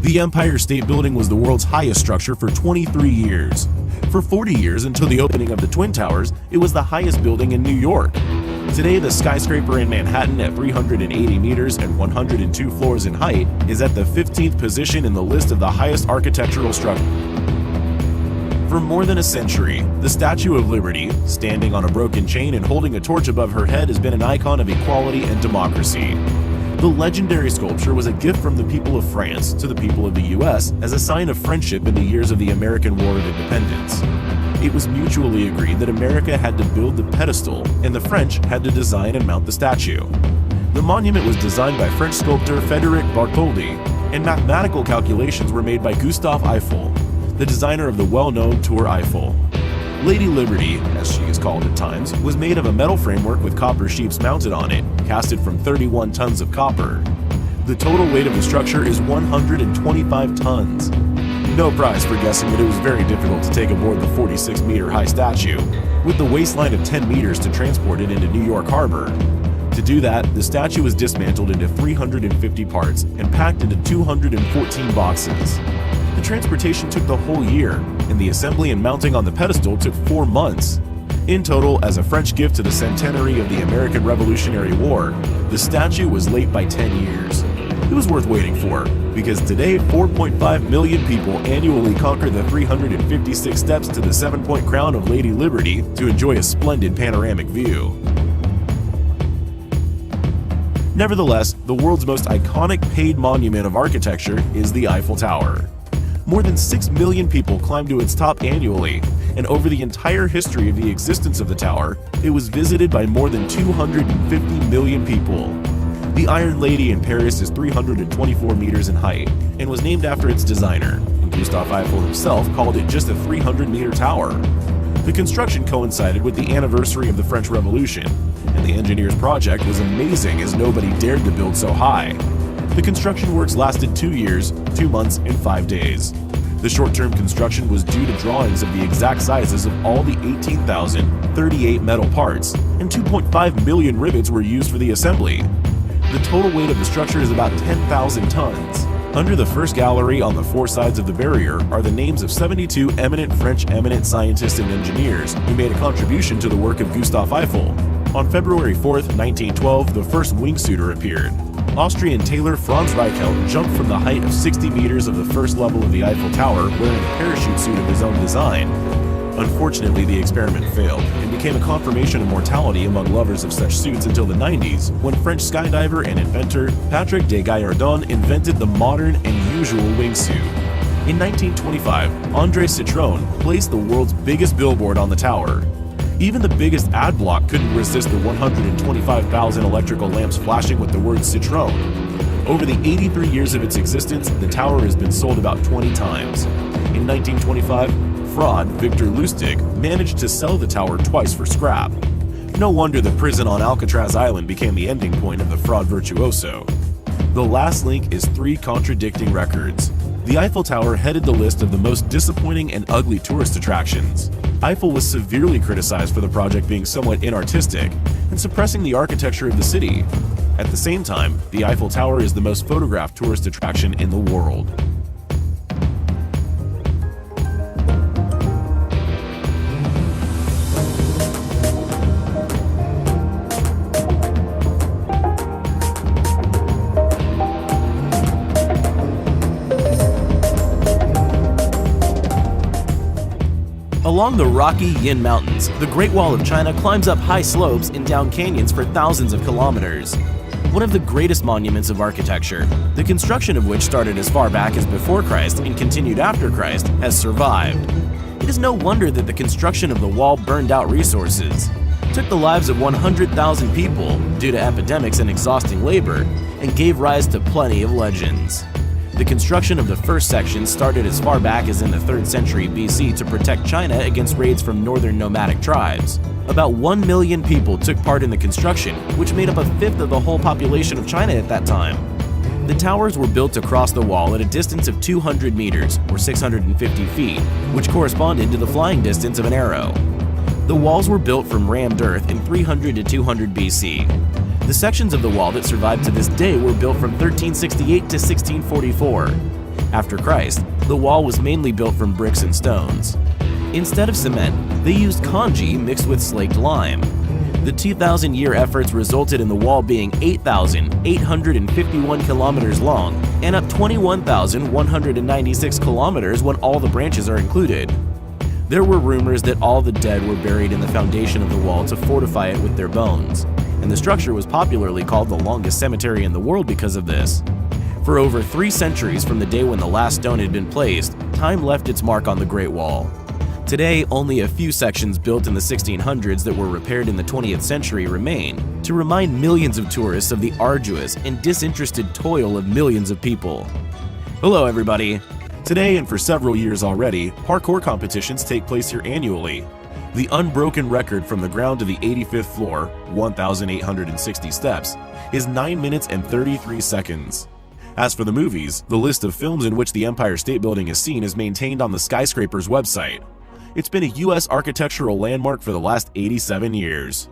The Empire State Building was the world's highest structure for 23 years. For 40 years, until the opening of the Twin Towers, it was the highest building in New York. Today, the skyscraper in Manhattan at 380 meters and 102 floors in height is at the 15th position in the list of the highest architectural structures. For more than a century, the Statue of Liberty, standing on a broken chain and holding a torch above her head, has been an icon of equality and democracy. The legendary sculpture was a gift from the people of France to the people of the US as a sign of friendship in the years of the American War of Independence. It was mutually agreed that America had to build the pedestal and the French had to design and mount the statue. The monument was designed by French sculptor Frédéric Bartholdi, and mathematical calculations were made by Gustave Eiffel, the designer of the well-known Tour Eiffel. Lady Liberty, as she is called at times, was made of a metal framework with copper sheaths mounted on it, casted from 31 tons of copper. The total weight of the structure is 125 tons. No prize for guessing that it was very difficult to take aboard the 46-meter-high statue, with the waistline of 10 meters to transport it into New York Harbor. To do that, the statue was dismantled into 350 parts and packed into 214 boxes. The transportation took the whole year, and the assembly and mounting on the pedestal took 4 months. In total, as a French gift to the centenary of the American Revolutionary War, the statue was late by 10 years. It was worth waiting for, because today 4.5 million people annually conquer the 356 steps to the 7-point crown of Lady Liberty to enjoy a splendid panoramic view. Nevertheless, the world's most iconic paid monument of architecture is the Eiffel Tower. More than 6 million people climb to its top annually, and over the entire history of the existence of the tower, it was visited by more than 250 million people. The Iron Lady in Paris is 324 meters in height and was named after its designer, and Gustave Eiffel himself called it just a 300-meter tower. The construction coincided with the anniversary of the French Revolution, and the engineer's project was amazing as nobody dared to build so high. The construction works lasted 2 years, 2 months, and 5 days. The short-term construction was due to drawings of the exact sizes of all the 18,038 metal parts, and 2.5 million rivets were used for the assembly. The total weight of the structure is about 10,000 tons. Under the first gallery on the 4 sides of the barrier are the names of 72 eminent French scientists and engineers who made a contribution to the work of Gustave Eiffel. On February 4, 1912, the first wingsuiter appeared. Austrian tailor Franz Reichelt jumped from the height of 60 meters of the first level of the Eiffel Tower wearing a parachute suit of his own design. Unfortunately, the experiment failed and became a confirmation of mortality among lovers of such suits until the 90s, when French skydiver and inventor Patrick de Gaillardon invented the modern and usual wingsuit. In 1925, André Citroën placed the world's biggest billboard on the tower. Even the biggest ad block couldn't resist the 125,000 electrical lamps flashing with the word Citroën. Over the 83 years of its existence, the tower has been sold about 20 times. In 1925, fraud Victor Lustig managed to sell the tower twice for scrap. No wonder the prison on Alcatraz Island became the ending point of the fraud virtuoso. The last link is 3 contradicting records. The Eiffel Tower headed the list of the most disappointing and ugly tourist attractions. Eiffel was severely criticized for the project being somewhat inartistic and suppressing the architecture of the city. At the same time, the Eiffel Tower is the most photographed tourist attraction in the world. Along the rocky Yin Mountains, the Great Wall of China climbs up high slopes and down canyons for thousands of kilometers. One of the greatest monuments of architecture, the construction of which started as far back as before Christ and continued after Christ, has survived. It is no wonder that the construction of the wall burned out resources, took the lives of 100,000 people due to epidemics and exhausting labor, and gave rise to plenty of legends. The construction of the first section started as far back as in the 3rd century BC to protect China against raids from northern nomadic tribes. About 1 million people took part in the construction, which made up a fifth of the whole population of China at that time. The towers were built across the wall at a distance of 200 meters, or 650 feet, which corresponded to the flying distance of an arrow. The walls were built from rammed earth in 300 to 200 BC. The sections of the wall that survived to this day were built from 1368 to 1644. After Christ, the wall was mainly built from bricks and stones. Instead of cement, they used congee mixed with slaked lime. The 2,000-year efforts resulted in the wall being 8,851 kilometers long and up 21,196 kilometers when all the branches are included. There were rumors that all the dead were buried in the foundation of the wall to fortify it with their bones, and the structure was popularly called the longest cemetery in the world because of this. For over 3 centuries from the day when the last stone had been placed, time left its mark on the Great Wall. Today, only a few sections built in the 1600s that were repaired in the 20th century remain, to remind millions of tourists of the arduous and disinterested toil of millions of people. Hello everybody! Today, and for several years already, parkour competitions take place here annually. The unbroken record from the ground to the 85th floor, 1,860 steps, is 9 minutes and 33 seconds. As for the movies, the list of films in which the Empire State Building is seen is maintained on the Skyscraper's website. It's been a U.S. architectural landmark for the last 87 years.